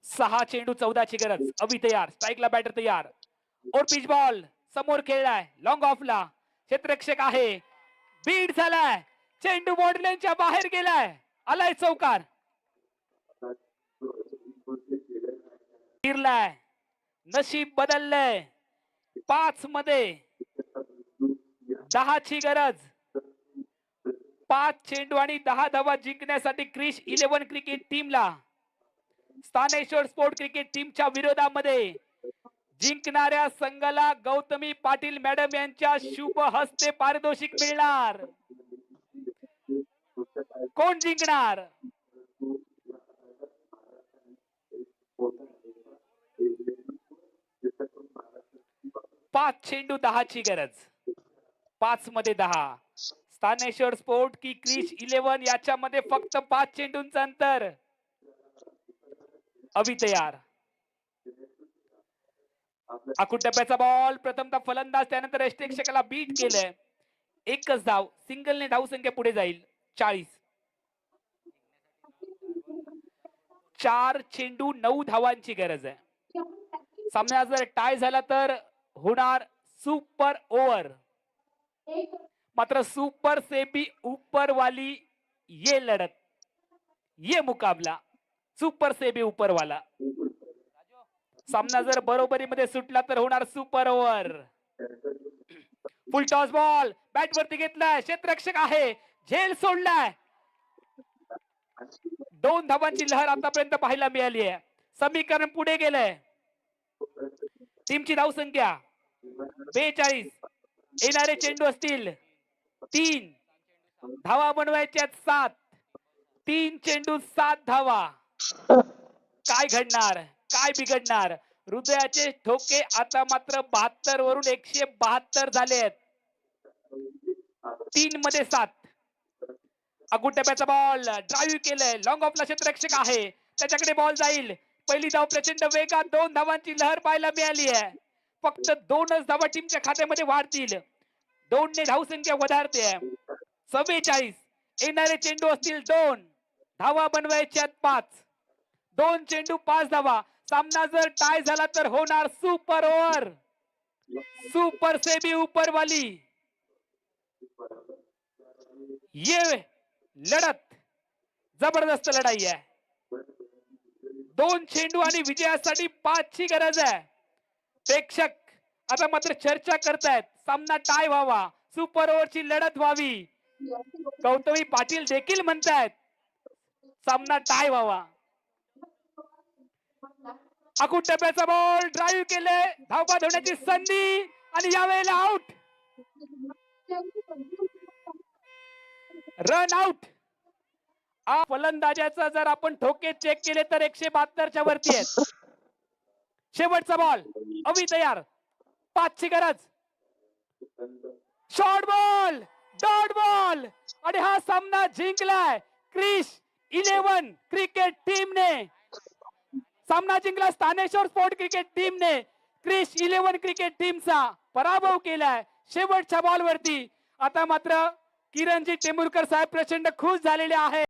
6 चेंडू 14 ची गरज. अवि तयार, स्ट्राईकला बॅटर तयार. और पिच बॉल समोर खेळलाय लॉंग ऑफला. क्षेत्ररक्षक आहे, बीट झालाय, चेंडू बॉर्डरलाईनच्या बाहेर गेलाय. आलाय चौकार. फिरलाय, नशीब बदललंय. 5 मध्ये 10 ची गरज. 5 चेंडू आणि 10 धावा जिंकण्यासाठी क्रिश 11 क्रिकेट टीमला स्थानेश्वर स्पोर्ट क्रिकेट टीमच्या विरोधामध्ये जिंकणाऱ्या संघाला गौतमी पाटील मॅडम यांच्या शुभ हस्ते पारितोषिक मिळणार. कोण जिंकणार? 5 चेंडू 10 ची गरज. 5 मध्ये 10. स्थानेश्वर स्पोर्ट की क्रिश 11 याच्यामध्ये फक्त 5 चेंडूंचं अंतर. अवि तयार. आखूड टप्प्याचा बॉल. प्रथमतः फलंदाज, त्यानंतर यष्टिरक्षकाला बीट केलंय. एकच धाव, सिंगलने धाव संख्या पुढे जाईल. 40. 4 चेंडू 9 धावांची गरज आहे. सामना जर टाय झाला तर होणार सुपर ओव्हर. मात्र सुपर से भी ऊपर वाली ये लढत, ये मुकाबला सुपर से भी ऊपर वाला. सामना जर बरोबरीमध्ये सुटला तर होणार सुपर ओव्हर. फुल टॉस बॉल बॅट वरती घेतलाय. क्षेत्ररक्षक आहे, झेल सोडलाय. 2 धावांची लहर आतापर्यंत पाहायला मिळाली आहे. समीकरण पुढे गेलंय. टीमची धाव संख्या 42. येणारे चेंडू असतील 3. धावा बनवायच्या 7. 3 चेंडू 7 धावा. काय घडणार, काय बिघडणार? हृदयाचे ठोके आता मात्र 72 वरून 172 झालेत. 3 मध्ये 7. आखूड टप्प्याचा बॉल ड्राईव्ह केलंय. लॉंग ऑफला क्षेत्ररक्षक आहे, त्याच्याकडे बॉल जाईल. पहिली धाव प्रचंड वेगात. 2 धावांची लहर पाहायला मिळाली आहे. फक्त 2च धावा टीमच्या खात्यामध्ये वाढतील. 2 ने धाव संख्या वधारते. 44. येणारे चेंडू असतील 2. धावा बनवायच्या 5. 2 चेंडू 5 धावा. सामना जर टाय झाला तर होणार सुपर ओव्हर. सुपर से भी ऊपर वाली ये लढत जबरदस्त लढाई आहे. 2 चेंडू आणि विजयासाठी 5 ची गरज आहे. प्रेक्षक आता मात्र चर्चा करतायत, सामना टाय व्हावा, सुपर ओव्हरची लढत व्हावी. गौतमी पाटील देखील म्हणतायत सामना टाय व्हावा. आखूड टप्प्याचा बॉल ड्राईव्ह केले. धावबाद होण्याची संधी आणि यावेळेला आउट. Run out. फलंदाजाचा जर आपण ठोके चेक केले तर 172 च्या वरती आहेत. शेवटचा बॉल. अवि तयार. 5 ची गरज. शॉर्ट बॉल, डॉट बॉल आणि हा सामना जिंकलाय क्रिश 11 क्रिकेट टीमने. सामना जिंकला स्थानेश्वर स्पोर्ट क्रिकेट टीमने. क्रिश 11 क्रिकेट टीमचा पराभव केलाय शेवटच्या बॉल वरती. आता मात्र किरणजी टेंभुरकर साहेब प्रचंड खुश झालेले आहेत.